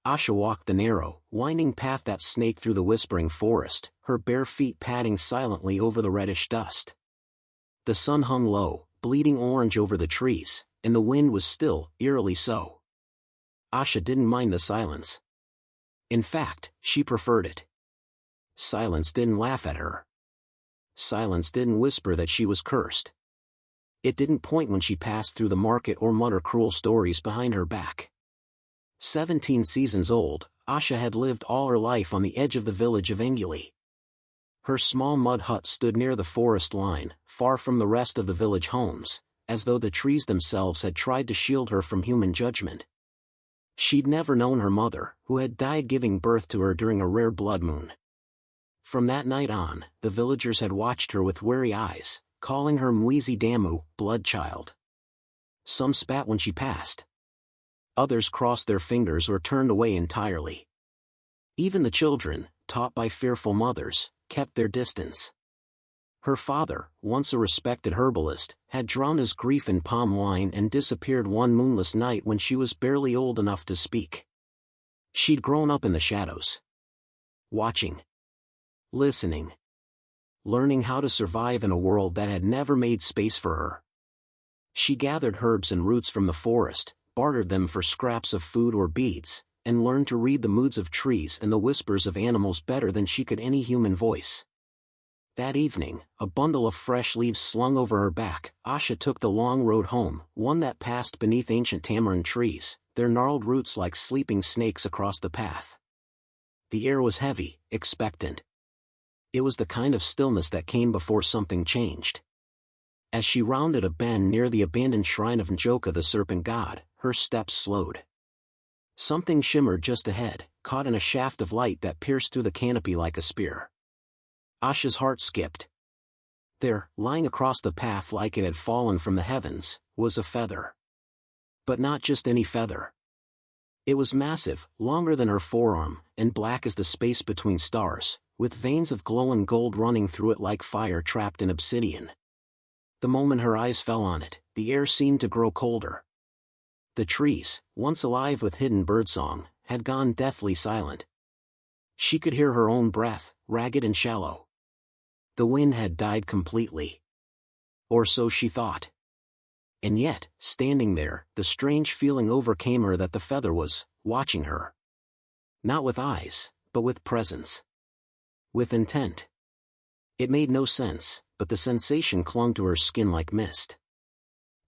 Asha walked the narrow, winding path that snaked through the whispering forest, her bare feet padding silently over the reddish dust. The sun hung low, bleeding orange over the trees, and the wind was still, eerily so. Asha didn't mind the silence. In fact, she preferred it. Silence didn't laugh at her. Silence didn't whisper that she was cursed. It didn't point when she passed through the market or mutter cruel stories behind her back. 17 seasons old, Asha had lived all her life on the edge of the village of Enguli. Her small mud hut stood near the forest line, far from the rest of the village homes, as though the trees themselves had tried to shield her from human judgment. She'd never known her mother, who had died giving birth to her during a rare blood moon. From that night on, the villagers had watched her with wary eyes, calling her Mwizi Damu, blood child. Some spat when she passed. Others crossed their fingers or turned away entirely. Even the children, taught by fearful mothers, kept their distance. Her father, once a respected herbalist, had drowned his grief in palm wine and disappeared one moonless night when she was barely old enough to speak. She'd grown up in the shadows. Watching. Listening. Learning how to survive in a world that had never made space for her. She gathered herbs and roots from the forest, bartered them for scraps of food or beads, and learned to read the moods of trees and the whispers of animals better than she could any human voice. That evening, a bundle of fresh leaves slung over her back, Asha took the long road home, one that passed beneath ancient tamarind trees, their gnarled roots like sleeping snakes across the path. The air was heavy, expectant. It was the kind of stillness that came before something changed. As she rounded a bend near the abandoned shrine of Njoka the serpent god, her steps slowed. Something shimmered just ahead, caught in a shaft of light that pierced through the canopy like a spear. Asha's heart skipped. There, lying across the path like it had fallen from the heavens, was a feather. But not just any feather. It was massive, longer than her forearm, and black as the space between stars, with veins of glowing gold running through it like fire trapped in obsidian. The moment her eyes fell on it, the air seemed to grow colder. The trees, once alive with hidden birdsong, had gone deathly silent. She could hear her own breath, ragged and shallow. The wind had died completely. Or so she thought. And yet, standing there, the strange feeling overcame her that the feather was watching her. Not with eyes, but with presence. With intent. It made no sense, but the sensation clung to her skin like mist.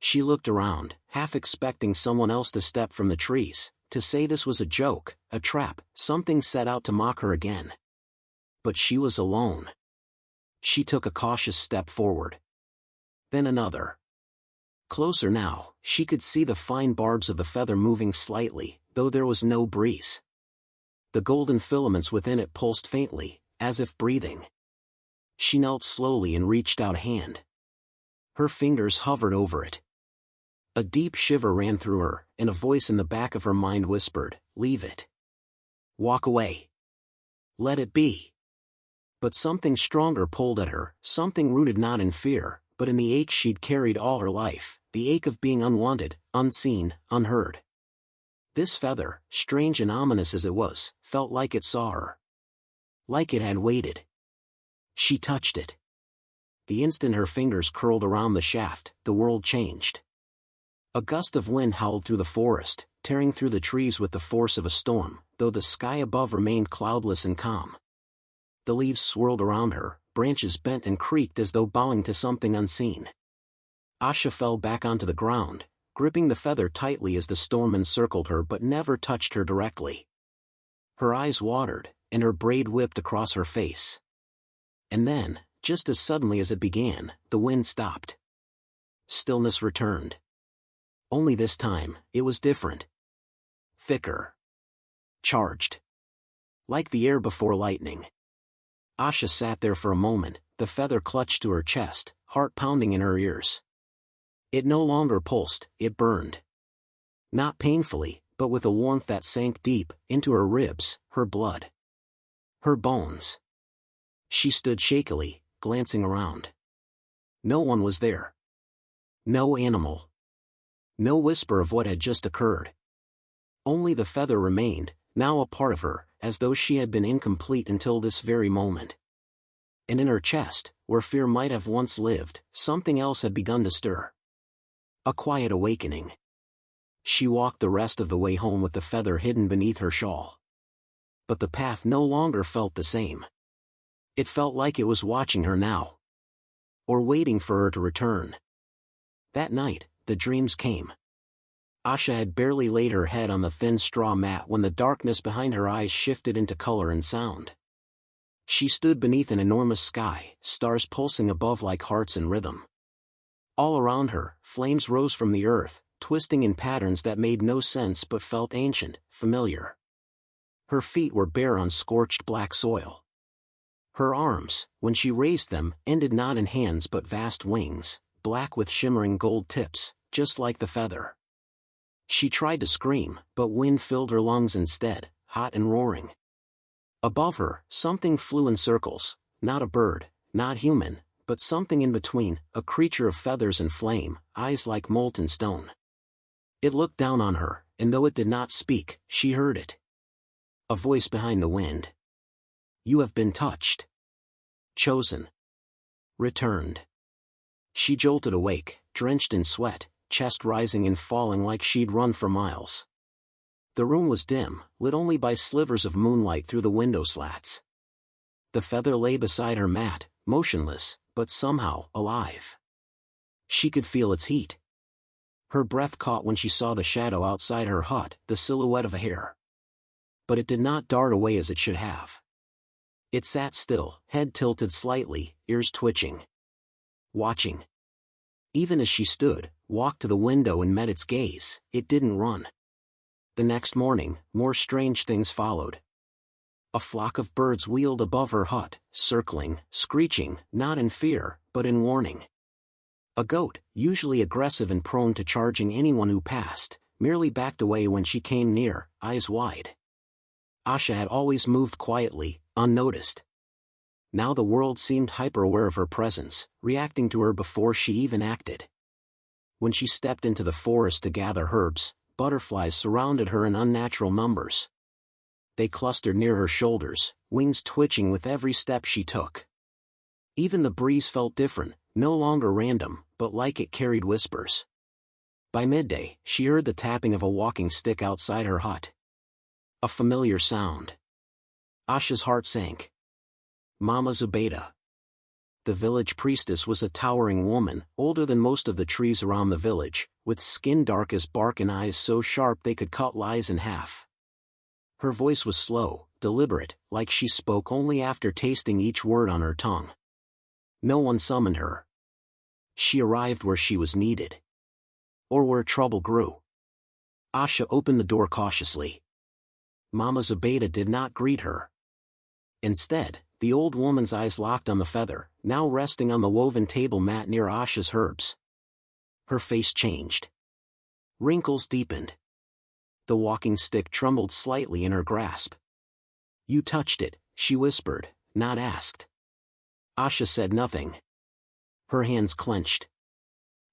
She looked around, half expecting someone else to step from the trees, to say this was a joke, a trap, something set out to mock her again. But she was alone. She took a cautious step forward. Then another. Closer now, she could see the fine barbs of the feather moving slightly, though there was no breeze. The golden filaments within it pulsed faintly, as if breathing. She knelt slowly and reached out a hand. Her fingers hovered over it. A deep shiver ran through her, and a voice in the back of her mind whispered, "Leave it. Walk away. Let it be." But something stronger pulled at her, something rooted not in fear, but in the ache she'd carried all her life, the ache of being unwanted, unseen, unheard. This feather, strange and ominous as it was, felt like it saw her. Like it had waited. She touched it. The instant her fingers curled around the shaft, the world changed. A gust of wind howled through the forest, tearing through the trees with the force of a storm, though the sky above remained cloudless and calm. The leaves swirled around her, branches bent and creaked as though bowing to something unseen. Asha fell back onto the ground, gripping the feather tightly as the storm encircled her but never touched her directly. Her eyes watered, and her braid whipped across her face. And then, just as suddenly as it began, the wind stopped. Stillness returned. Only this time, it was different. Thicker. Charged. Like the air before lightning. Asha sat there for a moment, the feather clutched to her chest, heart pounding in her ears. It no longer pulsed, it burned. Not painfully, but with a warmth that sank deep, into her ribs, her blood. Her bones. She stood shakily, glancing around. No one was there. No animal. No whisper of what had just occurred. Only the feather remained, now a part of her, as though she had been incomplete until this very moment. And in her chest, where fear might have once lived, something else had begun to stir. A quiet awakening. She walked the rest of the way home with the feather hidden beneath her shawl. But the path no longer felt the same. It felt like it was watching her now. Or waiting for her to return. That night, the dreams came. Asha had barely laid her head on the thin straw mat when the darkness behind her eyes shifted into color and sound. She stood beneath an enormous sky, stars pulsing above like hearts in rhythm. All around her, flames rose from the earth, twisting in patterns that made no sense but felt ancient, familiar. Her feet were bare on scorched black soil. Her arms, when she raised them, ended not in hands but vast wings, black with shimmering gold tips, just like the feather. She tried to scream, but wind filled her lungs instead, hot and roaring. Above her, something flew in circles, not a bird, not human, but something in between, a creature of feathers and flame, eyes like molten stone. It looked down on her, and though it did not speak, she heard it. A voice behind the wind. You have been touched. Chosen. Returned. She jolted awake, drenched in sweat, chest rising and falling like she'd run for miles. The room was dim, lit only by slivers of moonlight through the window slats. The feather lay beside her mat, motionless, but somehow alive. She could feel its heat. Her breath caught when she saw the shadow outside her hut, the silhouette of a hare. But it did not dart away as it should have. It sat still, head tilted slightly, ears twitching. Watching. Even as she stood, walked to the window and met its gaze, it didn't run. The next morning, more strange things followed. A flock of birds wheeled above her hut, circling, screeching, not in fear, but in warning. A goat, usually aggressive and prone to charging anyone who passed, merely backed away when she came near, eyes wide. Asha had always moved quietly, unnoticed. Now the world seemed hyper-aware of her presence, reacting to her before she even acted. When she stepped into the forest to gather herbs, butterflies surrounded her in unnatural numbers. They clustered near her shoulders, wings twitching with every step she took. Even the breeze felt different, no longer random, but like it carried whispers. By midday, she heard the tapping of a walking stick outside her hut. A familiar sound. Asha's heart sank. Mama Zubaydah. The village priestess was a towering woman, older than most of the trees around the village, with skin dark as bark and eyes so sharp they could cut lies in half. Her voice was slow, deliberate, like she spoke only after tasting each word on her tongue. No one summoned her. She arrived where she was needed. Or where trouble grew. Asha opened the door cautiously. Mama Zubaydah did not greet her. Instead, the old woman's eyes locked on the feather, now resting on the woven table mat near Asha's herbs. Her face changed. Wrinkles deepened. The walking stick trembled slightly in her grasp. You touched it, she whispered, not asked. Asha said nothing. Her hands clenched.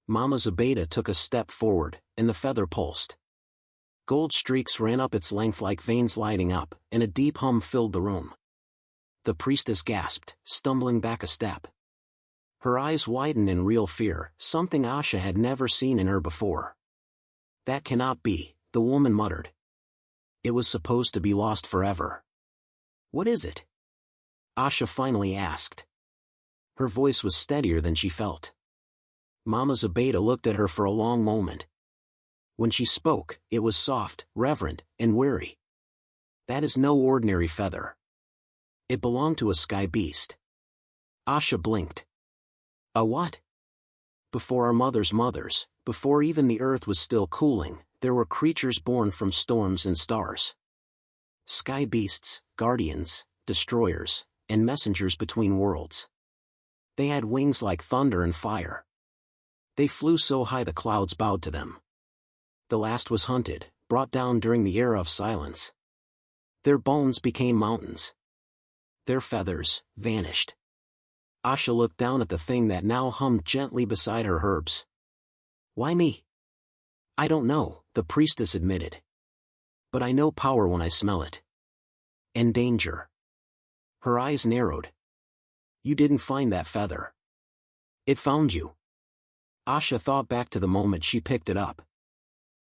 Mama Zubaydah took a step forward, and the feather pulsed. Gold streaks ran up its length like veins lighting up, and a deep hum filled the room. The priestess gasped, stumbling back a step. Her eyes widened in real fear, something Asha had never seen in her before. That cannot be, the woman muttered. It was supposed to be lost forever. What is it? Asha finally asked. Her voice was steadier than she felt. Mama Zubaydah looked at her for a long moment. When she spoke, it was soft, reverent, and weary. That is no ordinary feather. It belonged to a sky beast. Asha blinked. A what? Before our mothers, before even the earth was still cooling, there were creatures born from storms and stars. Sky beasts, guardians, destroyers, and messengers between worlds. They had wings like thunder and fire. They flew so high the clouds bowed to them. The last was hunted, brought down during the era of silence. Their bones became mountains. Their feathers vanished. Asha looked down at the thing that now hummed gently beside her herbs. Why me? I don't know, the priestess admitted. But I know power when I smell it. And danger. Her eyes narrowed. You didn't find that feather. It found you. Asha thought back to the moment she picked it up.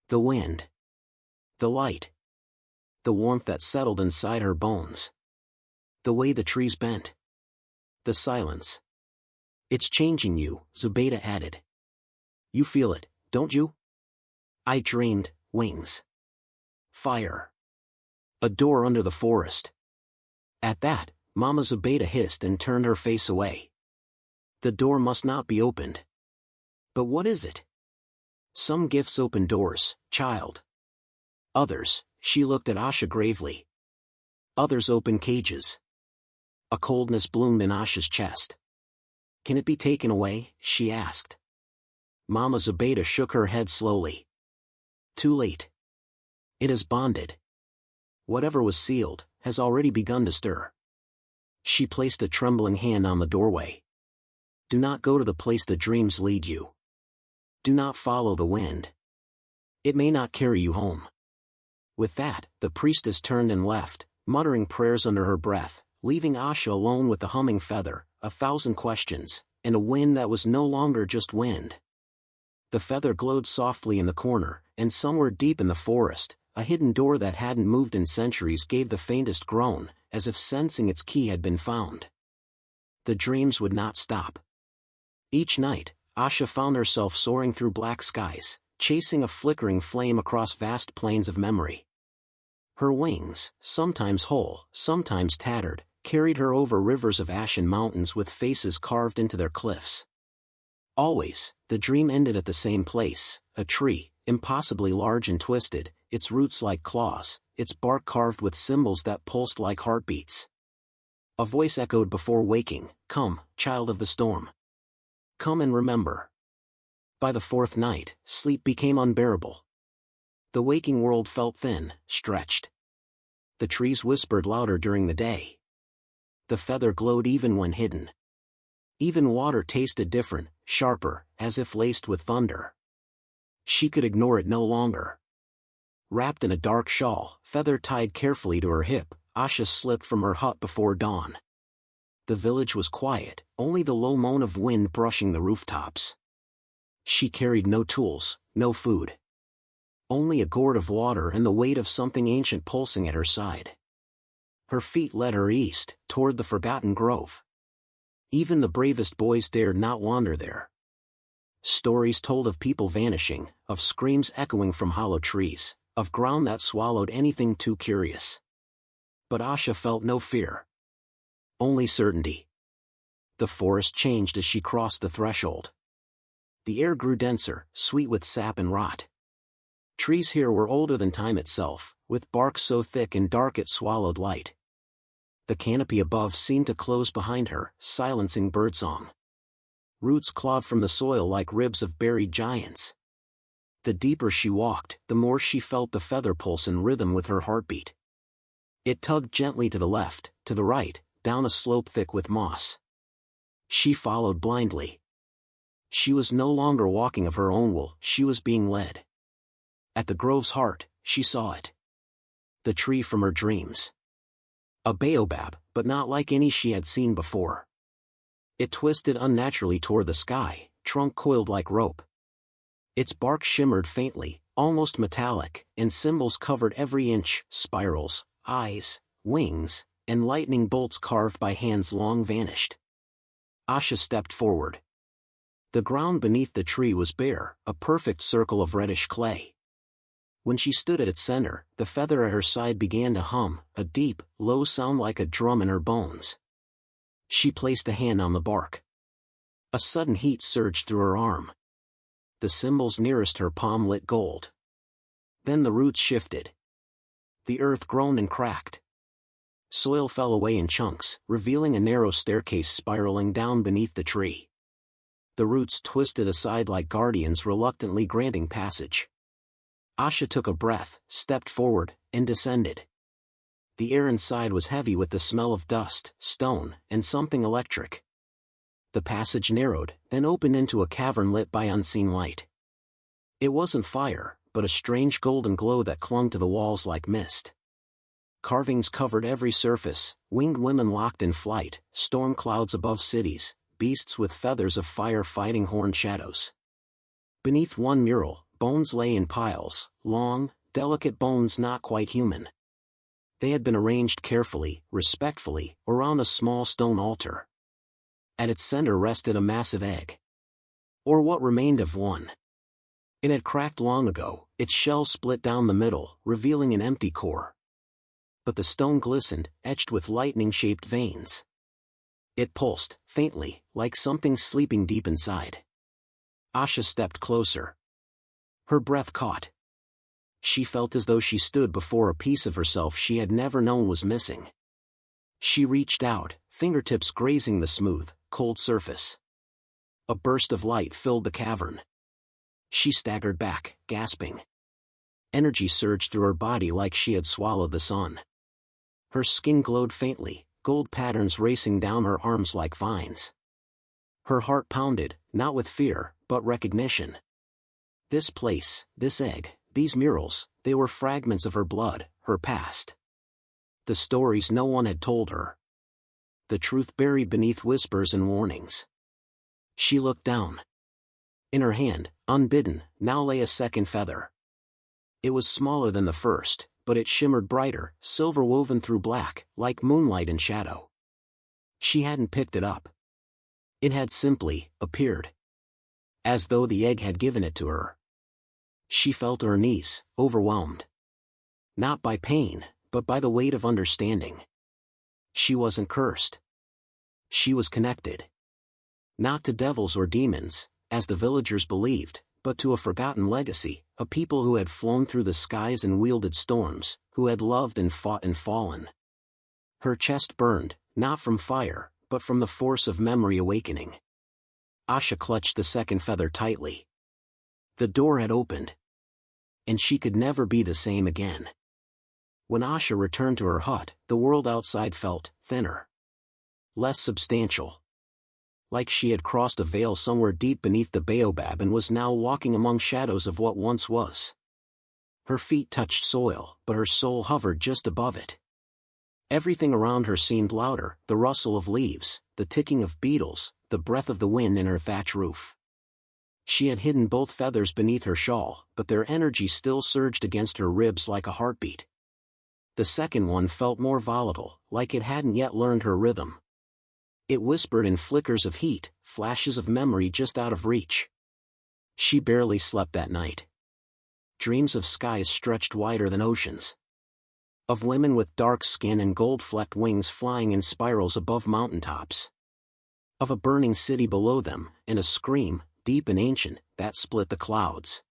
The wind. The light. The warmth that settled inside her bones. The way the trees bent. The silence. It's changing you, Zubaydah added. You feel it, don't you? I dreamed, wings. Fire. A door under the forest. At that, Mama Zubaydah hissed and turned her face away. The door must not be opened. But what is it? Some gifts open doors, child. Others, she looked at Asha gravely. Others open cages. A coldness bloomed in Asha's chest. Can it be taken away? She asked. Mama Zubaydah shook her head slowly. Too late. It is bonded. Whatever was sealed, has already begun to stir. She placed a trembling hand on the doorway. Do not go to the place the dreams lead you. Do not follow the wind. It may not carry you home. With that, the priestess turned and left, muttering prayers under her breath, leaving Asha alone with the humming feather, 1,000 questions, and a wind that was no longer just wind. The feather glowed softly in the corner, and somewhere deep in the forest, a hidden door that hadn't moved in centuries gave the faintest groan, as if sensing its key had been found. The dreams would not stop. Each night, Asha found herself soaring through black skies, chasing a flickering flame across vast plains of memory. Her wings, sometimes whole, sometimes tattered, carried her over rivers of ash and mountains with faces carved into their cliffs. Always, the dream ended at the same place, a tree, impossibly large and twisted, its roots like claws, its bark carved with symbols that pulsed like heartbeats. A voice echoed before waking, "Come, child of the storm. Come and remember." By the fourth night, sleep became unbearable. The waking world felt thin, stretched. The trees whispered louder during the day. The feather glowed even when hidden. Even water tasted different, sharper, as if laced with thunder. She could ignore it no longer. Wrapped in a dark shawl, feather tied carefully to her hip, Asha slipped from her hut before dawn. The village was quiet, only the low moan of wind brushing the rooftops. She carried no tools, no food. Only a gourd of water and the weight of something ancient pulsing at her side. Her feet led her east, toward the forgotten grove. Even the bravest boys dared not wander there. Stories told of people vanishing, of screams echoing from hollow trees, of ground that swallowed anything too curious. But Asha felt no fear. Only certainty. The forest changed as she crossed the threshold. The air grew denser, sweet with sap and rot. Trees here were older than time itself, with bark so thick and dark it swallowed light. The canopy above seemed to close behind her, silencing birdsong. Roots clawed from the soil like ribs of buried giants. The deeper she walked, the more she felt the feather pulse in rhythm with her heartbeat. It tugged gently to the left, to the right, down a slope thick with moss. She followed blindly. She was no longer walking of her own will, she was being led. At the grove's heart, she saw it. The tree from her dreams. A baobab, but not like any she had seen before. It twisted unnaturally toward the sky, trunk coiled like rope. Its bark shimmered faintly, almost metallic, and symbols covered every inch, spirals, eyes, wings, and lightning bolts carved by hands long vanished. Asha stepped forward. The ground beneath the tree was bare, a perfect circle of reddish clay. When she stood at its center, the feather at her side began to hum, a deep, low sound like a drum in her bones. She placed a hand on the bark. A sudden heat surged through her arm. The symbols nearest her palm lit gold. Then the roots shifted. The earth groaned and cracked. Soil fell away in chunks, revealing a narrow staircase spiraling down beneath the tree. The roots twisted aside like guardians reluctantly granting passage. Asha took a breath, stepped forward, and descended. The air inside was heavy with the smell of dust, stone, and something electric. The passage narrowed, then opened into a cavern lit by unseen light. It wasn't fire, but a strange golden glow that clung to the walls like mist. Carvings covered every surface, winged women locked in flight, storm clouds above cities, beasts with feathers of fire fighting horned shadows. Beneath one mural, bones lay in piles, long, delicate bones not quite human. They had been arranged carefully, respectfully, around a small stone altar. At its center rested a massive egg. Or what remained of one. It had cracked long ago, its shell split down the middle, revealing an empty core. But the stone glistened, etched with lightning-shaped veins. It pulsed, faintly, like something sleeping deep inside. Asha stepped closer. Her breath caught. She felt as though she stood before a piece of herself she had never known was missing. She reached out, fingertips grazing the smooth, cold surface. A burst of light filled the cavern. She staggered back, gasping. Energy surged through her body like she had swallowed the sun. Her skin glowed faintly, gold patterns racing down her arms like vines. Her heart pounded, not with fear, but recognition. This place, this egg, these murals, they were fragments of her blood, her past. The stories no one had told her. The truth buried beneath whispers and warnings. She looked down. In her hand, unbidden, now lay a second feather. It was smaller than the first, but it shimmered brighter, silver woven through black, like moonlight and shadow. She hadn't picked it up. It had simply appeared. As though the egg had given it to her. She fell to her knees, overwhelmed. Not by pain, but by the weight of understanding. She wasn't cursed. She was connected. Not to devils or demons, as the villagers believed, but to a forgotten legacy, a people who had flown through the skies and wielded storms, who had loved and fought and fallen. Her chest burned, not from fire, but from the force of memory awakening. Asha clutched the second feather tightly. The door had opened. And she could never be the same again. When Asha returned to her hut, the world outside felt thinner. Less substantial. Like she had crossed a veil somewhere deep beneath the baobab and was now walking among shadows of what once was. Her feet touched soil, but her soul hovered just above it. Everything around her seemed louder, the rustle of leaves, the ticking of beetles, the breath of the wind in her thatch roof. She had hidden both feathers beneath her shawl, but their energy still surged against her ribs like a heartbeat. The second one felt more volatile, like it hadn't yet learned her rhythm. It whispered in flickers of heat, flashes of memory just out of reach. She barely slept that night. Dreams of skies stretched wider than oceans. Of women with dark skin and gold-flecked wings flying in spirals above mountaintops. Of a burning city below them, and a scream, deep and ancient, that split the clouds.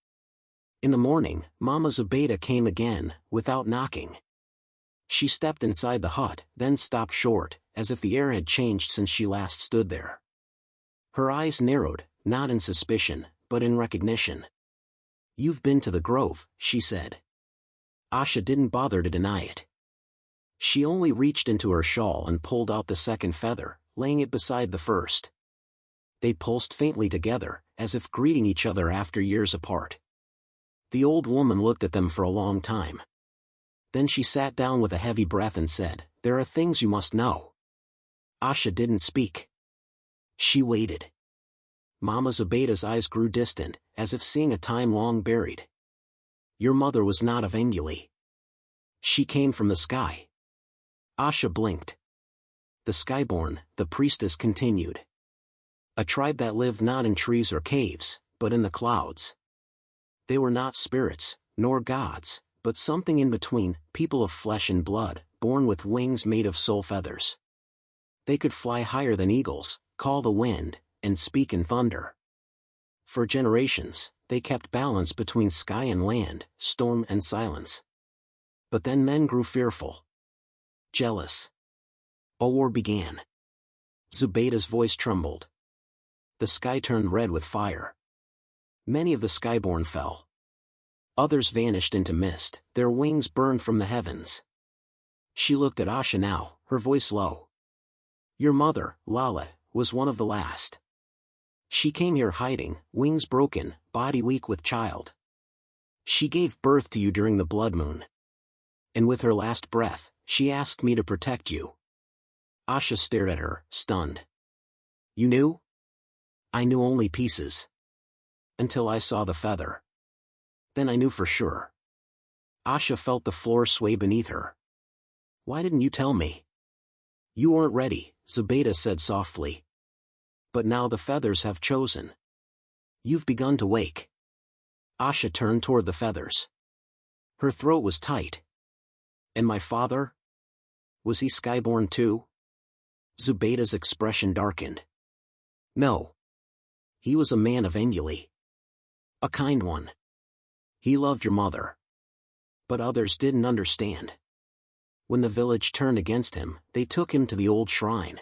In the morning, Mama Zubaydah came again, without knocking. She stepped inside the hut, then stopped short, as if the air had changed since she last stood there. Her eyes narrowed, not in suspicion, but in recognition. "You've been to the grove," she said. Asha didn't bother to deny it. She only reached into her shawl and pulled out the second feather, laying it beside the first. They pulsed faintly together, as if greeting each other after years apart. The old woman looked at them for a long time. Then she sat down with a heavy breath and said, "There are things you must know." Asha didn't speak. She waited. Mama Zubaydah's eyes grew distant, as if seeing a time long buried. "Your mother was not of Enguli. She came from the sky." Asha blinked. "The Skyborn," the priestess continued. "A tribe that lived not in trees or caves, but in the clouds. They were not spirits, nor gods, but something in between, people of flesh and blood, born with wings made of soul feathers. They could fly higher than eagles, call the wind, and speak in thunder. For generations, they kept balance between sky and land, storm and silence. But then men grew fearful. Jealous. A war began." Zubaydah's voice trembled. The sky turned red with fire. Many of the Skyborn fell. Others vanished into mist, their wings burned from the heavens. She looked at Asha now, her voice low. "Your mother, Lala, was one of the last. She came here hiding, wings broken, body weak with child. She gave birth to you during the blood moon. And with her last breath, she asked me to protect you. Asha stared at her, stunned. You knew? I knew only pieces. Until I saw the feather. Then I knew for sure. Asha felt the floor sway beneath her. Why didn't you tell me? You weren't ready, Zubaydah said softly. But now the feathers have chosen. You've begun to wake. Asha turned toward the feathers. Her throat was tight. And my father? Was he skyborn too? Zubaydah's expression darkened. No. He was a man of Enguli. A kind one. He loved your mother. But others didn't understand. When the village turned against him, they took him to the old shrine.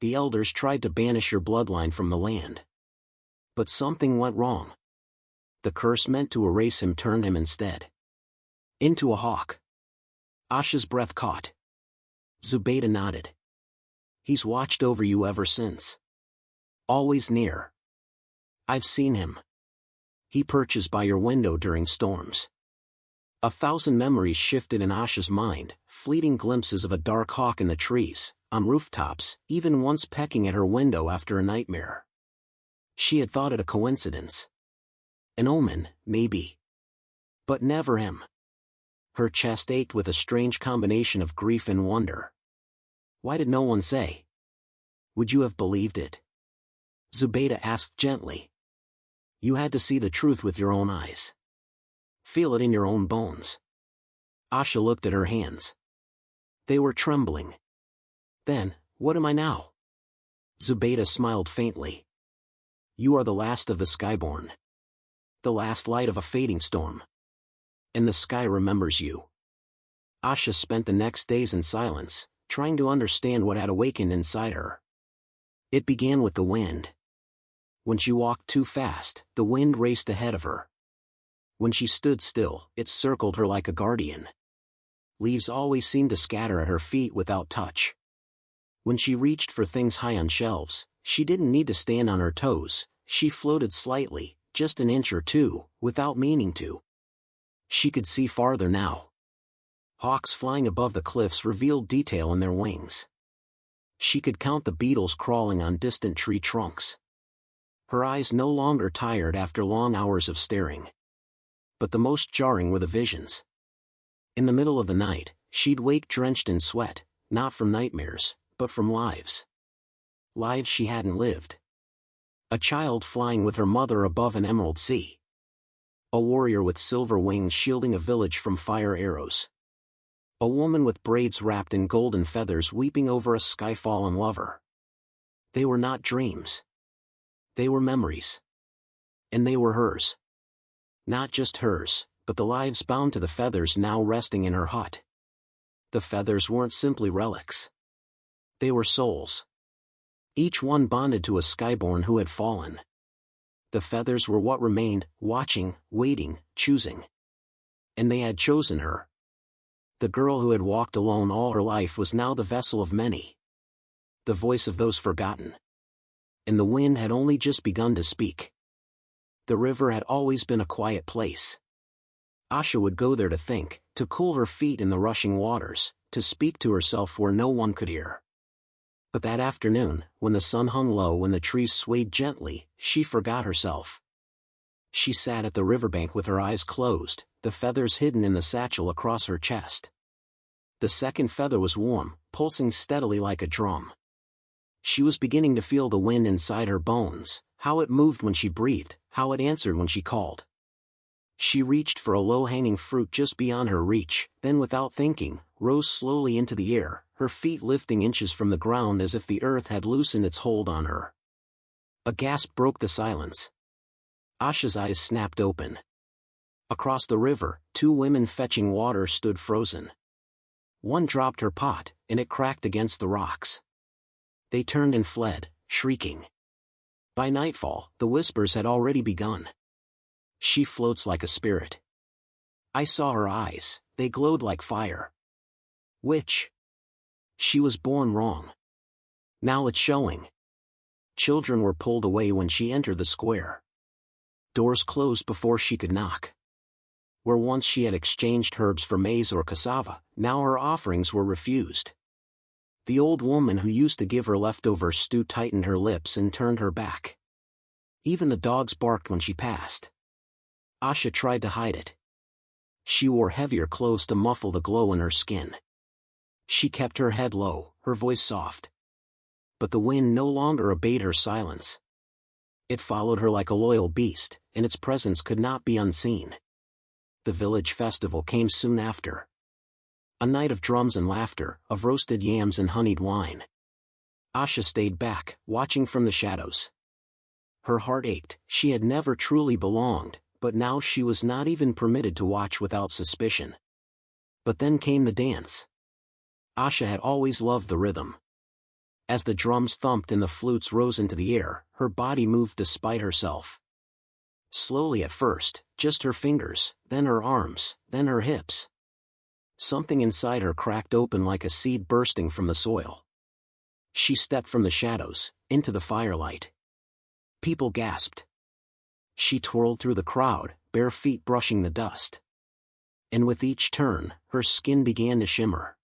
The elders tried to banish your bloodline from the land. But something went wrong. The curse meant to erase him turned him instead into a hawk. Asha's breath caught. Zubaydah nodded. He's watched over you ever since. Always near. I've seen him. He perches by your window during storms. 1,000 memories shifted in Asha's mind, fleeting glimpses of a dark hawk in the trees, on rooftops, even once pecking at her window after a nightmare. She had thought it a coincidence. An omen, maybe. But never him. Her chest ached with a strange combination of grief and wonder. Why did no one say? Would you have believed it? Zubaydah asked gently. You had to see the truth with your own eyes. Feel it in your own bones. Asha looked at her hands. They were trembling. Then, what am I now? Zubaydah smiled faintly. You are the last of the skyborn. The last light of a fading storm. And the sky remembers you. Asha spent the next days in silence, trying to understand what had awakened inside her. It began with the wind. When she walked too fast, the wind raced ahead of her. When she stood still, it circled her like a guardian. Leaves always seemed to scatter at her feet without touch. When she reached for things high on shelves, she didn't need to stand on her toes, she floated slightly, just an inch or two, without meaning to. She could see farther now. Hawks flying above the cliffs revealed detail in their wings. She could count the beetles crawling on distant tree trunks. Her eyes no longer tired after long hours of staring. But the most jarring were the visions. In the middle of the night, she'd wake drenched in sweat, not from nightmares, but from lives. Lives she hadn't lived. A child flying with her mother above an emerald sea. A warrior with silver wings shielding a village from fire arrows. A woman with braids wrapped in golden feathers weeping over a sky-fallen lover. They were not dreams. They were memories. And they were hers. Not just hers, but the lives bound to the feathers now resting in her hut. The feathers weren't simply relics. They were souls. Each one bonded to a skyborn who had fallen. The feathers were what remained, watching, waiting, choosing. And they had chosen her. The girl who had walked alone all her life was now the vessel of many. The voice of those forgotten. And the wind had only just begun to speak. The river had always been a quiet place. Asha would go there to think, to cool her feet in the rushing waters, to speak to herself where no one could hear. But that afternoon, when the sun hung low and the trees swayed gently, she forgot herself. She sat at the riverbank with her eyes closed, the feathers hidden in the satchel across her chest. The second feather was warm, pulsing steadily like a drum. She was beginning to feel the wind inside her bones, how it moved when she breathed, how it answered when she called. She reached for a low-hanging fruit just beyond her reach, then without thinking, rose slowly into the air, her feet lifting inches from the ground as if the earth had loosened its hold on her. A gasp broke the silence. Asha's eyes snapped open. Across the river, two women fetching water stood frozen. One dropped her pot, and it cracked against the rocks. They turned and fled, shrieking. By nightfall, the whispers had already begun. She floats like a spirit. I saw her eyes, they glowed like fire. Witch. She was born wrong. Now it's showing. Children were pulled away when she entered the square. Doors closed before she could knock. Where once she had exchanged herbs for maize or cassava, now her offerings were refused. The old woman who used to give her leftover stew tightened her lips and turned her back. Even the dogs barked when she passed. Asha tried to hide it. She wore heavier clothes to muffle the glow in her skin. She kept her head low, her voice soft. But the wind no longer obeyed her silence. It followed her like a loyal beast, and its presence could not be unseen. The village festival came soon after. A night of drums and laughter, of roasted yams and honeyed wine. Asha stayed back, watching from the shadows. Her heart ached. She had never truly belonged, but now she was not even permitted to watch without suspicion. But then came the dance. Asha had always loved the rhythm. As the drums thumped and the flutes rose into the air, her body moved despite herself. Slowly at first, just her fingers, then her arms, then her hips. Something inside her cracked open like a seed bursting from the soil. She stepped from the shadows, into the firelight. People gasped. She twirled through the crowd, bare feet brushing the dust. And with each turn, her skin began to shimmer.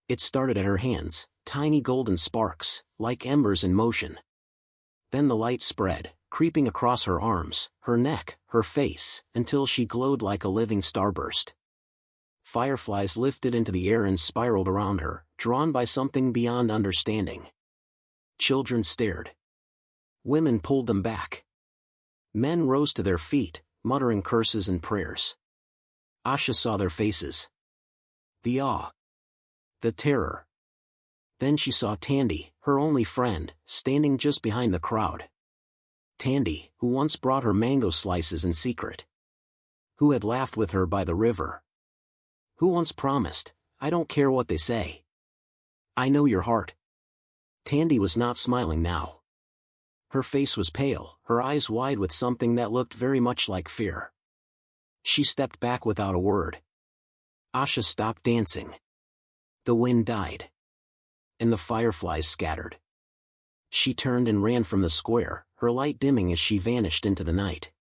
It started at her hands, tiny golden sparks, like embers in motion. Then the light spread, creeping across her arms, her neck, her face, until she glowed like a living starburst. Fireflies lifted into the air and spiraled around her, drawn by something beyond understanding. Children stared. Women pulled them back. Men rose to their feet, muttering curses and prayers. Asha saw their faces. The awe. The terror. Then she saw Tandy, her only friend, standing just behind the crowd. Tandy, who once brought her mango slices in secret. Who had laughed with her by the river. Who once promised, "I don't care what they say. I know your heart." Tandy was not smiling now. Her face was pale, her eyes wide with something that looked very much like fear. She stepped back without a word. Asha stopped dancing. The wind died. And the fireflies scattered. She turned and ran from the square, her light dimming as she vanished into the night.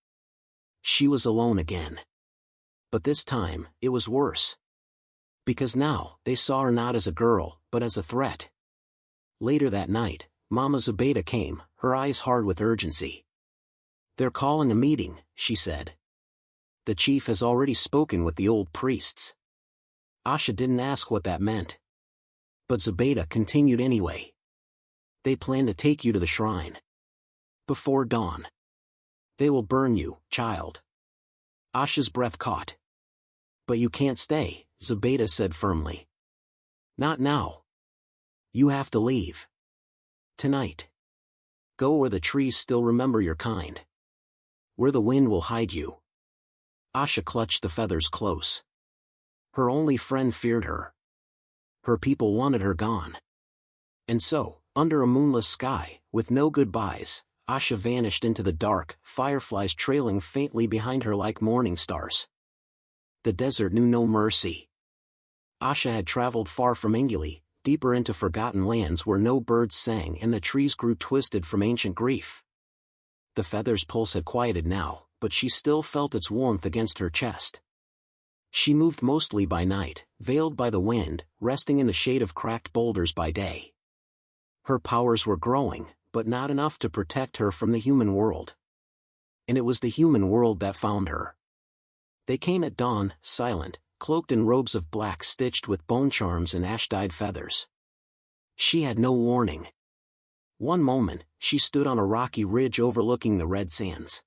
She was alone again. But this time, it was worse. Because now, they saw her not as a girl, but as a threat. Later that night, Mama Zubaydah came, her eyes hard with urgency. "They're calling a meeting," she said. "The chief has already spoken with the old priests." Asha didn't ask what that meant. But Zubaydah continued anyway. "They plan to take you to the shrine. Before dawn. They will burn you, child." Asha's breath caught. "But you can't stay," Zubaydah said firmly. "Not now. You have to leave. Tonight. Go where the trees still remember your kind. Where the wind will hide you." Asha clutched the feathers close. Her only friend feared her. Her people wanted her gone. And so, under a moonless sky, with no goodbyes, Asha vanished into the dark, fireflies trailing faintly behind her like morning stars. The desert knew no mercy. Asha had traveled far from Engili, deeper into forgotten lands where no birds sang and the trees grew twisted from ancient grief. The feather's pulse had quieted now, but she still felt its warmth against her chest. She moved mostly by night, veiled by the wind, resting in the shade of cracked boulders by day. Her powers were growing, but not enough to protect her from the human world. And it was the human world that found her. They came at dawn, silent, cloaked in robes of black stitched with bone charms and ash-dyed feathers. She had no warning. One moment, she stood on a rocky ridge overlooking the red sands.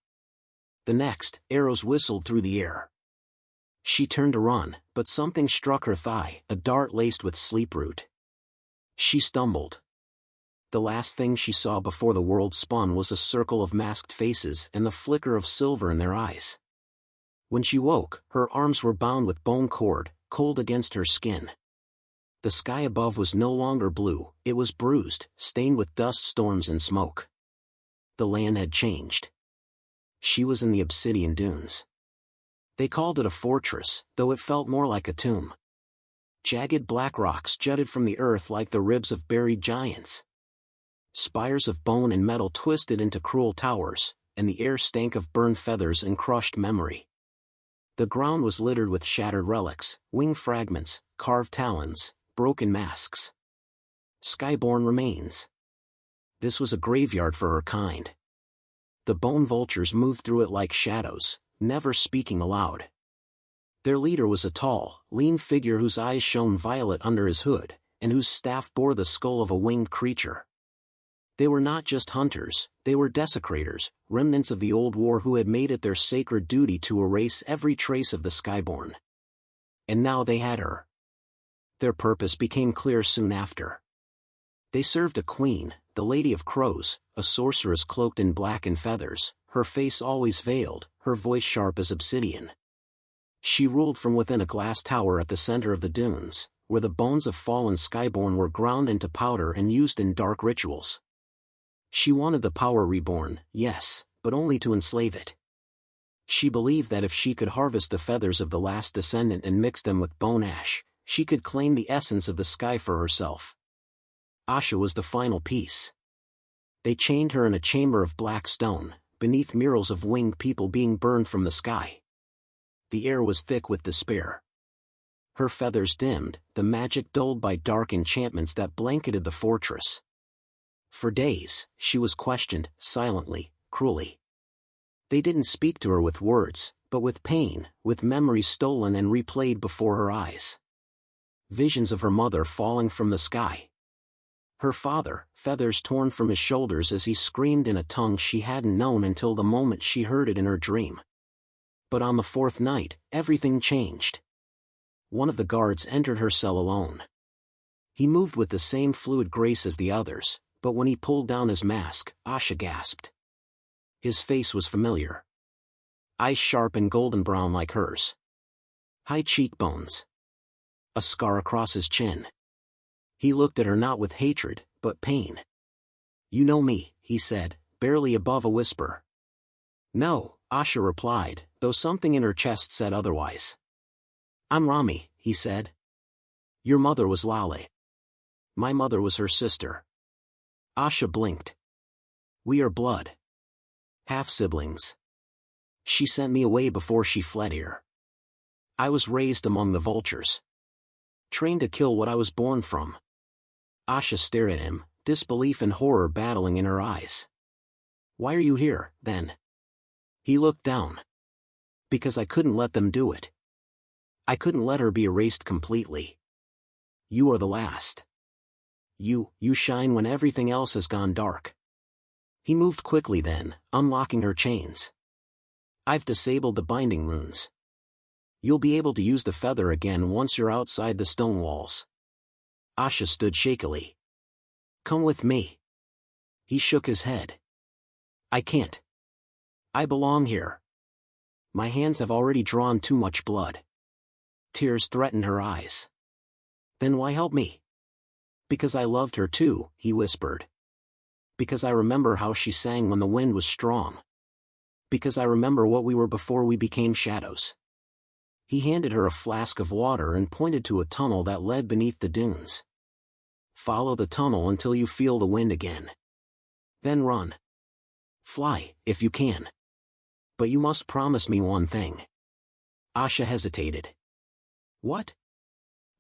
The next, arrows whistled through the air. She turned to run, but something struck her thigh, a dart laced with sleep root. She stumbled. The last thing she saw before the world spun was a circle of masked faces and the flicker of silver in their eyes. When she woke, her arms were bound with bone cord, cold against her skin. The sky above was no longer blue, it was bruised, stained with dust storms and smoke. The land had changed. She was in the obsidian dunes. They called it a fortress, though it felt more like a tomb. Jagged black rocks jutted from the earth like the ribs of buried giants. Spires of bone and metal twisted into cruel towers, and the air stank of burned feathers and crushed memory. The ground was littered with shattered relics, wing fragments, carved talons, broken masks. Skyborn remains. This was a graveyard for her kind. The bone vultures moved through it like shadows, never speaking aloud. Their leader was a tall, lean figure whose eyes shone violet under his hood, and whose staff bore the skull of a winged creature. They were not just hunters, they were desecrators, remnants of the old war who had made it their sacred duty to erase every trace of the Skyborn. And now they had her. Their purpose became clear soon after. They served a queen, the Lady of Crows, a sorceress cloaked in black and feathers, her face always veiled, her voice sharp as obsidian. She ruled from within a glass tower at the center of the dunes, where the bones of fallen Skyborn were ground into powder and used in dark rituals. She wanted the power reborn, yes, but only to enslave it. She believed that if she could harvest the feathers of the last descendant and mix them with bone ash, she could claim the essence of the sky for herself. Asha was the final piece. They chained her in a chamber of black stone, beneath murals of winged people being burned from the sky. The air was thick with despair. Her feathers dimmed, the magic dulled by dark enchantments that blanketed the fortress. For days, she was questioned, silently, cruelly. They didn't speak to her with words, but with pain, with memories stolen and replayed before her eyes. Visions of her mother falling from the sky. Her father, feathers torn from his shoulders as he screamed in a tongue she hadn't known until the moment she heard it in her dream. But on the fourth night, everything changed. One of the guards entered her cell alone. He moved with the same fluid grace as the others, but when he pulled down his mask, Asha gasped. His face was familiar. Eyes sharp and golden brown like hers. High cheekbones. A scar across his chin. He looked at her not with hatred, but pain. "You know me," he said, barely above a whisper. "No," Asha replied, though something in her chest said otherwise. "I'm Rami," he said. "Your mother was Lale. My mother was her sister." Asha blinked. "We are blood. Half-siblings. She sent me away before she fled here. I was raised among the vultures. Trained to kill what I was born from." Asha stared at him, disbelief and horror battling in her eyes. "Why are you here, then?" He looked down. "Because I couldn't let them do it. I couldn't let her be erased completely. You are the last. You shine when everything else has gone dark." He moved quickly then, unlocking her chains. "I've disabled the binding runes. You'll be able to use the feather again once you're outside the stone walls." Asha stood shakily. "Come with me." He shook his head. "I can't. I belong here. My hands have already drawn too much blood." Tears threatened her eyes. "Then why help me?" "Because I loved her too," he whispered. "Because I remember how she sang when the wind was strong. Because I remember what we were before we became shadows." He handed her a flask of water and pointed to a tunnel that led beneath the dunes. "Follow the tunnel until you feel the wind again. Then run. Fly, if you can. But you must promise me one thing." Asha hesitated. "What?"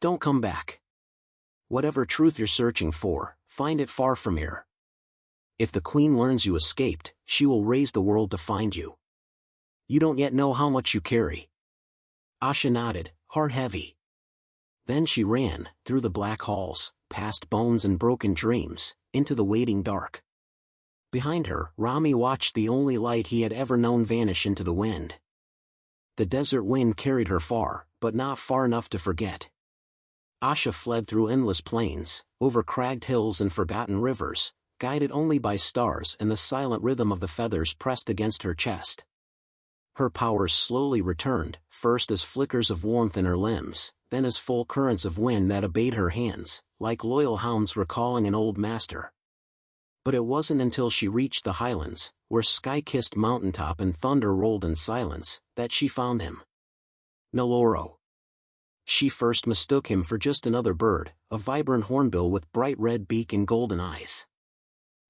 "Don't come back. Whatever truth you're searching for, find it far from here. If the queen learns you escaped, she will raise the world to find you. You don't yet know how much you carry." Asha nodded, heart heavy. Then she ran, through the black halls, past bones and broken dreams, into the waiting dark. Behind her, Rami watched the only light he had ever known vanish into the wind. The desert wind carried her far, but not far enough to forget. Asha fled through endless plains, over cragged hills and forgotten rivers, guided only by stars and the silent rhythm of the feathers pressed against her chest. Her powers slowly returned, first as flickers of warmth in her limbs, then as full currents of wind that obeyed her hands, like loyal hounds recalling an old master. But it wasn't until she reached the highlands, where sky-kissed mountaintop and thunder rolled in silence, that she found him. Neloro. She first mistook him for just another bird, a vibrant hornbill with bright red beak and golden eyes.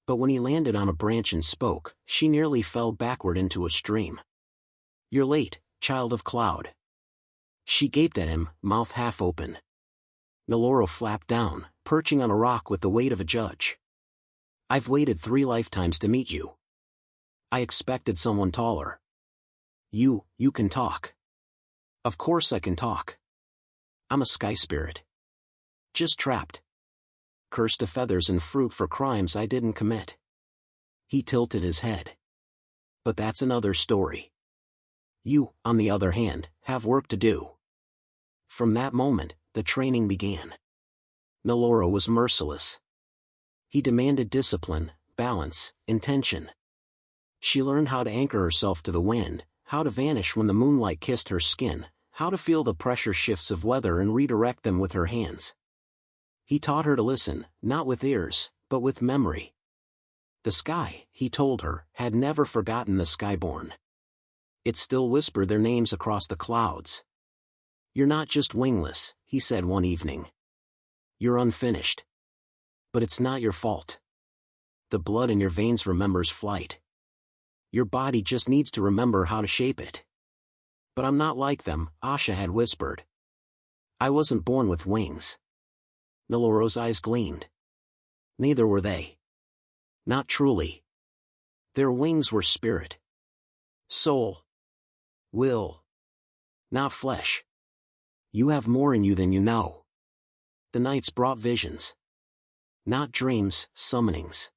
But when he landed on a branch and spoke, she nearly fell backward into a stream. "You're late, child of cloud," She gaped at him, mouth half open. Neloro flapped down, perching on a rock with the weight of a judge. I've waited 3 lifetimes to meet you. I expected someone taller. You can talk. Of course I can talk. I'm a sky spirit. Just trapped. Cursed to feathers and fruit for crimes I didn't commit. He tilted his head. But that's another story. You, on the other hand, have work to do. From that moment, the training began. Neloro was merciless. He demanded discipline, balance, intention. She learned how to anchor herself to the wind, how to vanish when the moonlight kissed her skin, how to feel the pressure shifts of weather and redirect them with her hands. He taught her to listen, not with ears, but with memory. The sky, he told her, had never forgotten the skyborn. It still whispered their names across the clouds. You're not just wingless, he said one evening. You're unfinished. But it's not your fault. The blood in your veins remembers flight. Your body just needs to remember how to shape it. But I'm not like them, Asha had whispered. I wasn't born with wings. Neloro's eyes gleamed. Neither were they. Not truly. Their wings were spirit. Soul. Will. Not flesh. You have more in you than you know. The nights brought visions. Not dreams, summonings.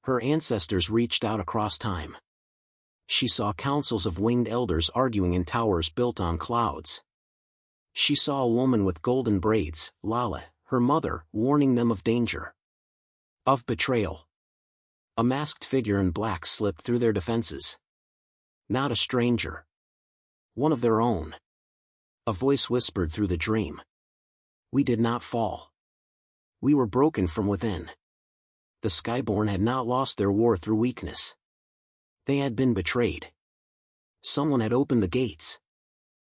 Her ancestors reached out across time. She saw councils of winged elders arguing in towers built on clouds. She saw a woman with golden braids, Lala, her mother, warning them of danger. Of betrayal. A masked figure in black slipped through their defenses. Not a stranger. One of their own. A voice whispered through the dream. We did not fall. We were broken from within. The Skyborn had not lost their war through weakness. They had been betrayed. Someone had opened the gates.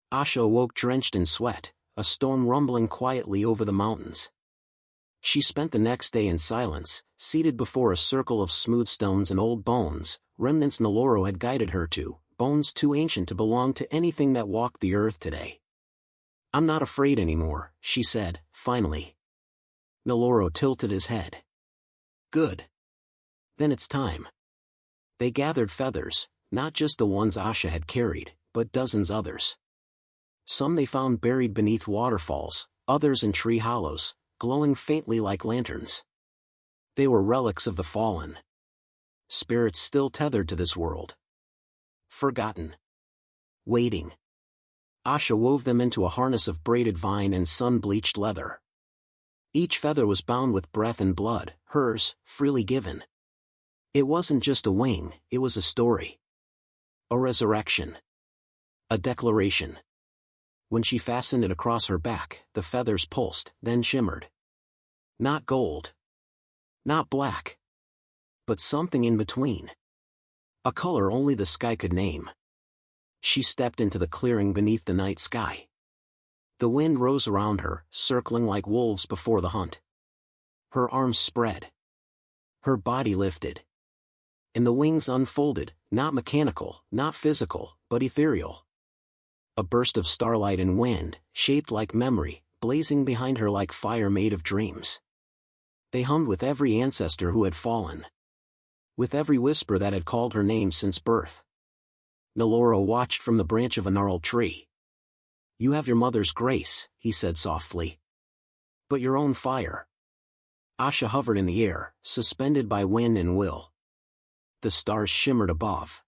Asha awoke drenched in sweat, a storm rumbling quietly over the mountains. She spent the next day in silence, seated before a circle of smooth stones and old bones, remnants Neloro had guided her to, bones too ancient to belong to anything that walked the earth today. I'm not afraid anymore, she said, finally. Neloro tilted his head. Good. Then it's time. They gathered feathers, not just the ones Asha had carried, but dozens others. Some they found buried beneath waterfalls, others in tree hollows, glowing faintly like lanterns. They were relics of the fallen. Spirits still tethered to this world. Forgotten. Waiting. Asha wove them into a harness of braided vine and sun-bleached leather. Each feather was bound with breath and blood, hers, freely given. It wasn't just a wing, it was a story. A resurrection. A declaration. When she fastened it across her back, the feathers pulsed, then shimmered. Not gold. Not black. But something in between. A color only the sky could name. She stepped into the clearing beneath the night sky. The wind rose around her, circling like wolves before the hunt. Her arms spread. Her body lifted. And the wings unfolded, not mechanical, not physical, but ethereal. A burst of starlight and wind, shaped like memory, blazing behind her like fire made of dreams. They hummed with every ancestor who had fallen. With every whisper that had called her name since birth. Neloro watched from the branch of a gnarled tree. You have your mother's grace, he said softly. But your own fire. Asha hovered in the air, suspended by wind and will. The stars shimmered above.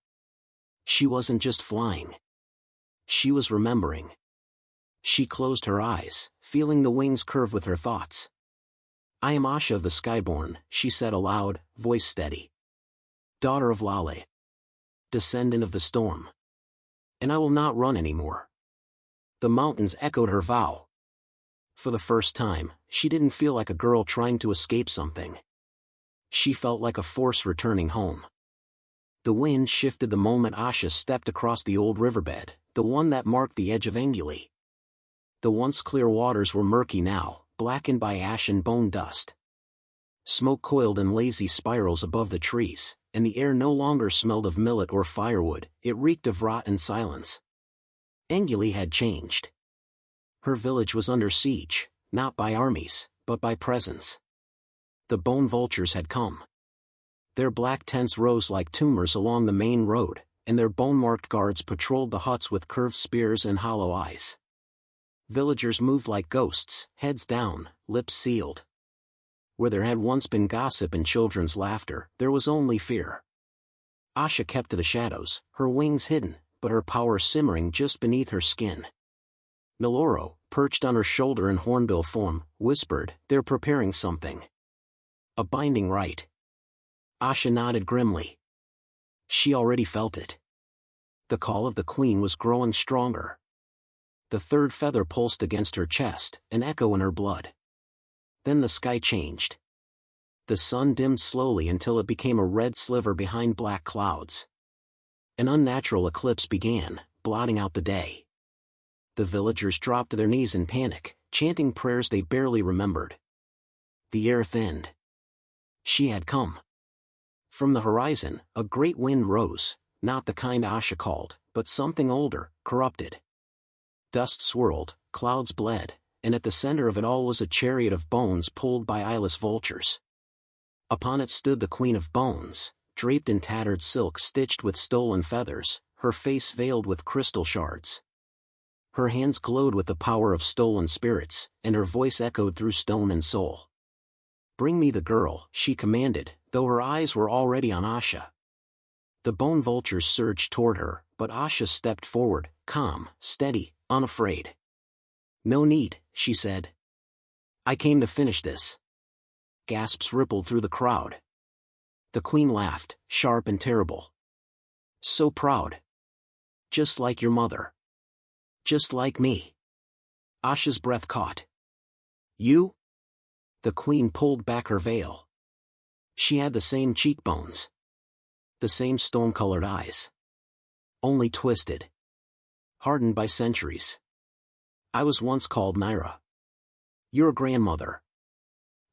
She wasn't just flying. She was remembering. She closed her eyes, feeling the wings curve with her thoughts. I am Asha of the Skyborn, she said aloud, voice steady. Daughter of Lale. Descendant of the storm. And I will not run anymore. The mountains echoed her vow. For the first time, she didn't feel like a girl trying to escape something. She felt like a force returning home. The wind shifted the moment Asha stepped across the old riverbed, the one that marked the edge of Enguli. The once clear waters were murky now, blackened by ash and bone dust. Smoke coiled in lazy spirals above the trees, and the air no longer smelled of millet or firewood, it reeked of rot and silence. Enguli had changed. Her village was under siege, not by armies, but by presence. The bone vultures had come. Their black tents rose like tumors along the main road, and their bone-marked guards patrolled the huts with curved spears and hollow eyes. Villagers moved like ghosts, heads down, lips sealed. Where there had once been gossip and children's laughter, there was only fear. Asha kept to the shadows, her wings hidden, but her power simmering just beneath her skin. Neloro, perched on her shoulder in hornbill form, whispered, "They're preparing something. A binding rite." Asha nodded grimly. She already felt it. The call of the queen was growing stronger. The third feather pulsed against her chest, an echo in her blood. Then the sky changed. The sun dimmed slowly until it became a red sliver behind black clouds. An unnatural eclipse began, blotting out the day. The villagers dropped to their knees in panic, chanting prayers they barely remembered. The air thinned. She had come. From the horizon, a great wind rose, not the kind Asha called, but something older, corrupted. Dust swirled, clouds bled, and at the center of it all was a chariot of bones pulled by eyeless vultures. Upon it stood the Queen of Bones, draped in tattered silk stitched with stolen feathers, her face veiled with crystal shards. Her hands glowed with the power of stolen spirits, and her voice echoed through stone and soul. "Bring me the girl," she commanded, though her eyes were already on Asha. The bone vultures surged toward her, but Asha stepped forward, calm, steady, unafraid. "No need," she said. "I came to finish this." Gasps rippled through the crowd. The queen laughed, sharp and terrible. "So proud. Just like your mother. Just like me." Asha's breath caught. "You?" The queen pulled back her veil. She had the same cheekbones. The same stone-colored eyes. Only twisted. Hardened by centuries. "I was once called Naira. Your grandmother.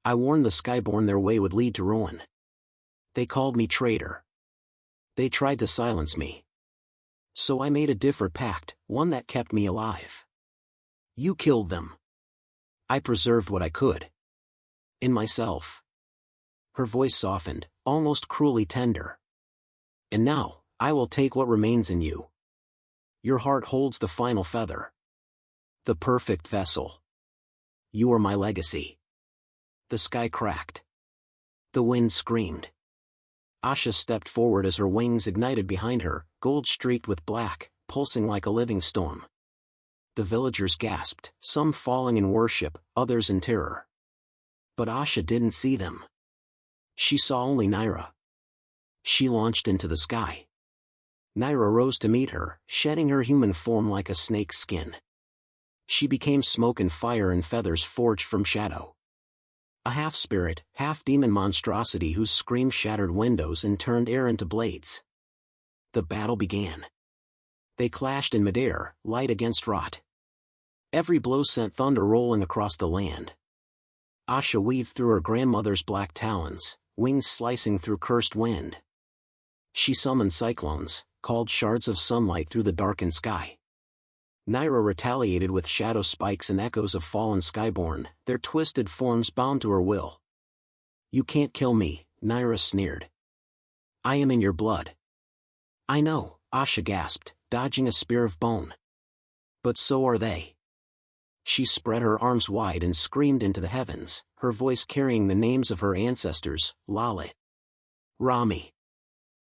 I warned the Skyborn their way would lead to ruin. They called me traitor. They tried to silence me. So I made a different pact, one that kept me alive. You killed them. I preserved what I could. In myself." Her voice softened, almost cruelly tender. "And now, I will take what remains in you. Your heart holds the final feather. The perfect vessel. You are my legacy." The sky cracked. The wind screamed. Asha stepped forward as her wings ignited behind her, gold streaked with black, pulsing like a living storm. The villagers gasped, some falling in worship, others in terror. But Asha didn't see them. She saw only Naira. She launched into the sky. Naira rose to meet her, shedding her human form like a snake's skin. She became smoke and fire and feathers forged from shadow. A half-spirit, half-demon monstrosity whose scream shattered windows and turned air into blades. The battle began. They clashed in midair, light against rot. Every blow sent thunder rolling across the land. Asha weaved through her grandmother's black talons, wings slicing through cursed wind. She summoned cyclones, called shards of sunlight through the darkened sky. Naira retaliated with shadow spikes and echoes of fallen Skyborn, their twisted forms bound to her will. "You can't kill me," Naira sneered. "I am in your blood." "I know," Asha gasped, dodging a spear of bone. "But so are they." She spread her arms wide and screamed into the heavens, her voice carrying the names of her ancestors, Lalit, Rami,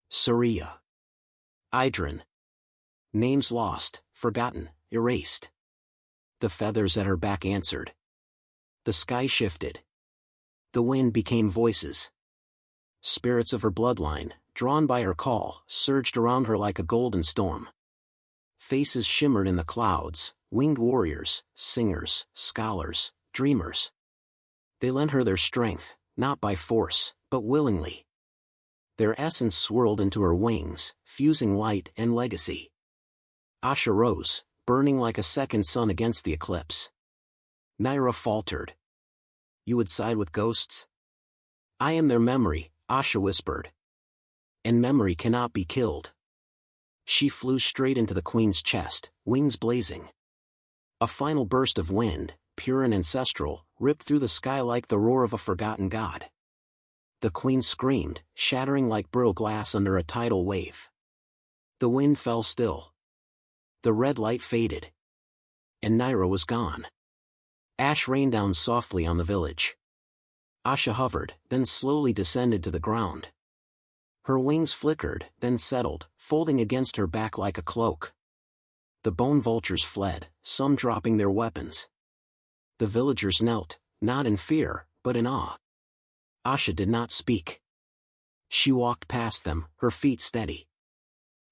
Surya, Idrin. Names lost, forgotten, erased. The feathers at her back answered. The sky shifted. The wind became voices. Spirits of her bloodline, drawn by her call, surged around her like a golden storm. Faces shimmered in the clouds, winged warriors, singers, scholars, dreamers. They lent her their strength, not by force, but willingly. Their essence swirled into her wings, fusing light and legacy. Asha rose, burning like a second sun against the eclipse. Naira faltered. "You would side with ghosts?" "I am their memory," Asha whispered. "And memory cannot be killed." She flew straight into the queen's chest, wings blazing. A final burst of wind, pure and ancestral, ripped through the sky like the roar of a forgotten god. The queen screamed, shattering like brittle glass under a tidal wave. The wind fell still. The red light faded. And Naira was gone. Ash rained down softly on the village. Asha hovered, then slowly descended to the ground. Her wings flickered, then settled, folding against her back like a cloak. The bone vultures fled, some dropping their weapons. The villagers knelt, not in fear, but in awe. Asha did not speak. She walked past them, her feet steady.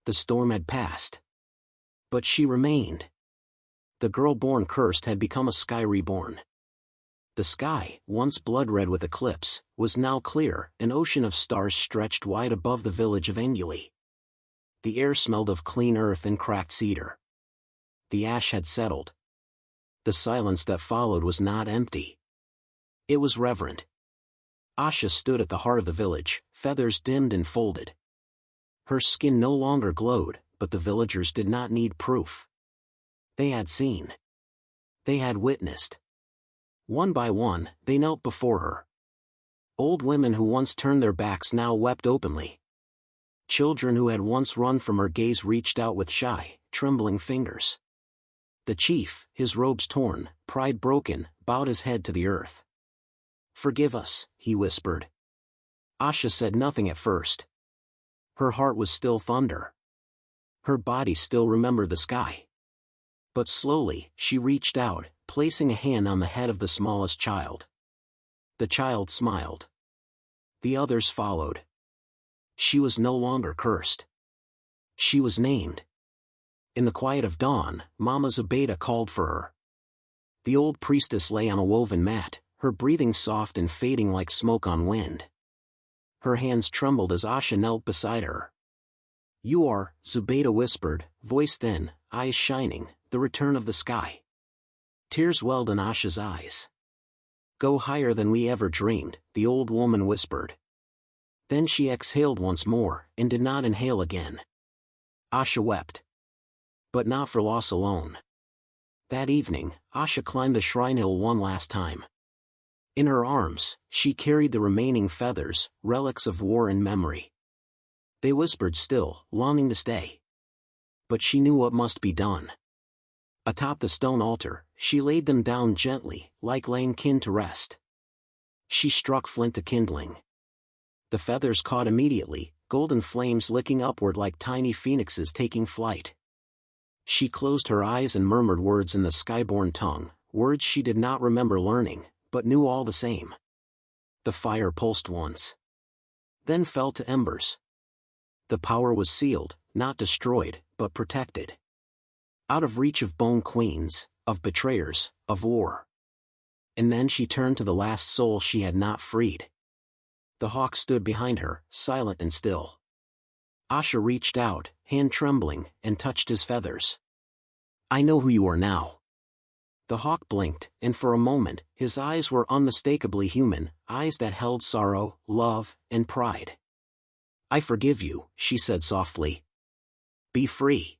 The storm had passed. But she remained. The girl born cursed had become a sky reborn. The sky, once blood-red with eclipse, was now clear, an ocean of stars stretched wide above the village of Enguli. The air smelled of clean earth and cracked cedar. The ash had settled. The silence that followed was not empty. It was reverent. Asha stood at the heart of the village, feathers dimmed and folded. Her skin no longer glowed, but the villagers did not need proof. They had seen. They had witnessed. One by one, they knelt before her. Old women who once turned their backs now wept openly. Children who had once run from her gaze reached out with shy, trembling fingers. The chief, his robes torn, pride broken, bowed his head to the earth. "Forgive us," he whispered. Asha said nothing at first. Her heart was still thunder. Her body still remembered the sky. But slowly, she reached out, placing a hand on the head of the smallest child. The child smiled. The others followed. She was no longer cursed. She was named. In the quiet of dawn, Mama Zubaydah called for her. The old priestess lay on a woven mat, her breathing soft and fading like smoke on wind. Her hands trembled as Asha knelt beside her. "You are," Zubaydah whispered, voice thin, eyes shining, "the return of the sky." Tears welled in Asha's eyes. "Go higher than we ever dreamed," the old woman whispered. Then she exhaled once more, and did not inhale again. Asha wept. But not for loss alone. That evening, Asha climbed the shrine hill one last time. In her arms, she carried the remaining feathers, relics of war and memory. They whispered still, longing to stay. But she knew what must be done. Atop the stone altar, she laid them down gently, like laying kin to rest. She struck flint to kindling. The feathers caught immediately, golden flames licking upward like tiny phoenixes taking flight. She closed her eyes and murmured words in the skyborn tongue, words she did not remember learning, but knew all the same. The fire pulsed once. Then fell to embers. The power was sealed, not destroyed, but protected. Out of reach of bone queens, of betrayers, of war. And then she turned to the last soul she had not freed. The hawk stood behind her, silent and still. Asha reached out, hand trembling, and touched his feathers. "I know who you are now." The hawk blinked, and for a moment, his eyes were unmistakably human, eyes that held sorrow, love, and pride. "I forgive you," she said softly. "Be free."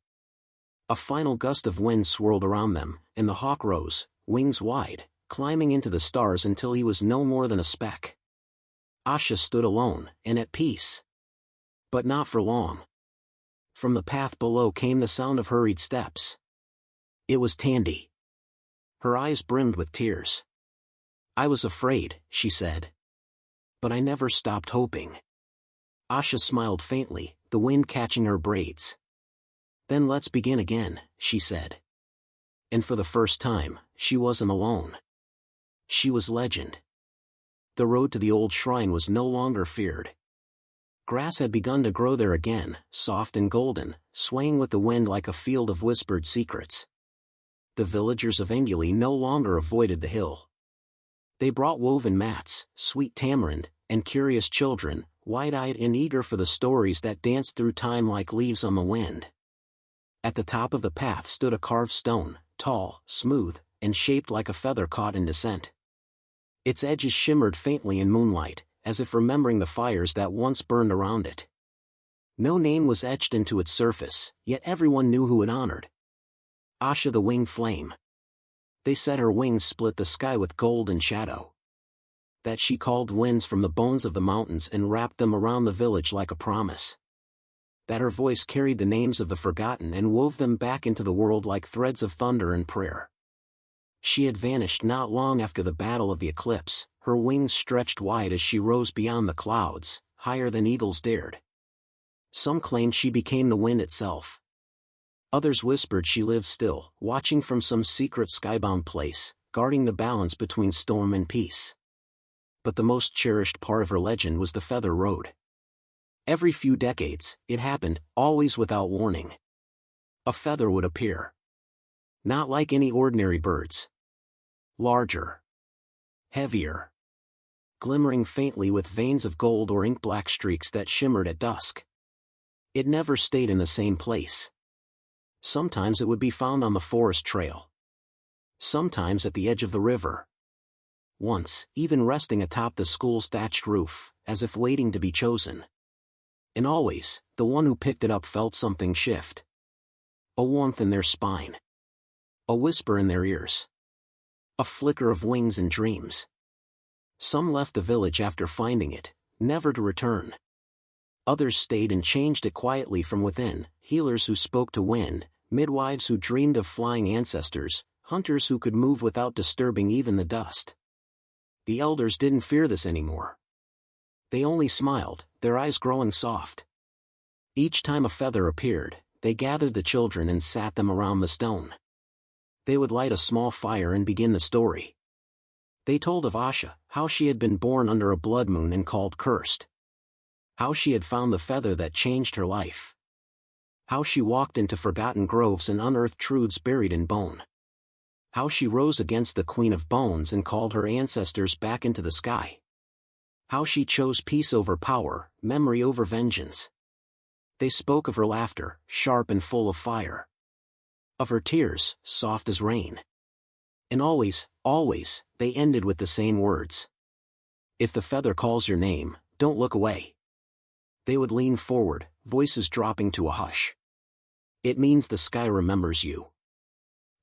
A final gust of wind swirled around them, and the hawk rose, wings wide, climbing into the stars until he was no more than a speck. Asha stood alone, and at peace. But not for long. From the path below came the sound of hurried steps. It was Tandy. Her eyes brimmed with tears. "I was afraid," she said. "But I never stopped hoping." Asha smiled faintly, the wind catching her braids. "Then let's begin again," she said. And for the first time, she wasn't alone. She was legend. The road to the old shrine was no longer feared. Grass had begun to grow there again, soft and golden, swaying with the wind like a field of whispered secrets. The villagers of Enguli no longer avoided the hill. They brought woven mats, sweet tamarind, and curious children, wide-eyed and eager for the stories that danced through time like leaves on the wind. At the top of the path stood a carved stone, tall, smooth, and shaped like a feather caught in descent. Its edges shimmered faintly in moonlight, as if remembering the fires that once burned around it. No name was etched into its surface, yet everyone knew who it honored. Asha the Winged Flame. They said her wings split the sky with gold and shadow. That she called winds from the bones of the mountains and wrapped them around the village like a promise. That her voice carried the names of the forgotten and wove them back into the world like threads of thunder and prayer. She had vanished not long after the battle of the eclipse, her wings stretched wide as she rose beyond the clouds, higher than eagles dared. Some claimed she became the wind itself. Others whispered she lived still, watching from some secret skybound place, guarding the balance between storm and peace. But the most cherished part of her legend was the feather road. Every few decades, it happened, always without warning. A feather would appear. Not like any ordinary birds. Larger. Heavier. Glimmering faintly with veins of gold or ink-black streaks that shimmered at dusk. It never stayed in the same place. Sometimes it would be found on the forest trail. Sometimes at the edge of the river. Once, even resting atop the school's thatched roof, as if waiting to be chosen. And always, the one who picked it up felt something shift. A warmth in their spine. A whisper in their ears. A flicker of wings and dreams. Some left the village after finding it, never to return. Others stayed and changed it quietly from within, healers who spoke to wind, midwives who dreamed of flying ancestors, hunters who could move without disturbing even the dust. The elders didn't fear this anymore. They only smiled, their eyes growing soft. Each time a feather appeared, they gathered the children and sat them around the stone. They would light a small fire and begin the story. They told of Asha, how she had been born under a blood moon and called cursed. How she had found the feather that changed her life. How she walked into forgotten groves and unearthed truths buried in bone. How she rose against the Queen of Bones and called her ancestors back into the sky. How she chose peace over power, memory over vengeance. They spoke of her laughter, sharp and full of fire. Of her tears, soft as rain. And always, always, they ended with the same words. If the feather calls your name, don't look away. They would lean forward, voices dropping to a hush. It means the sky remembers you.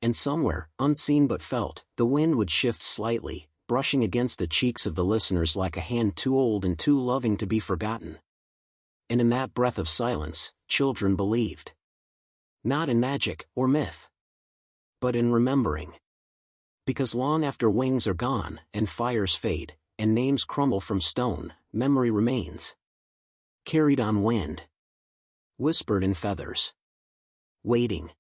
And somewhere, unseen but felt, the wind would shift slightly, brushing against the cheeks of the listeners like a hand too old and too loving to be forgotten. And in that breath of silence, children believed. Not in magic or myth, but in remembering. Because long after wings are gone, and fires fade, and names crumble from stone, memory remains. Carried on wind. Whispered in feathers. Waiting.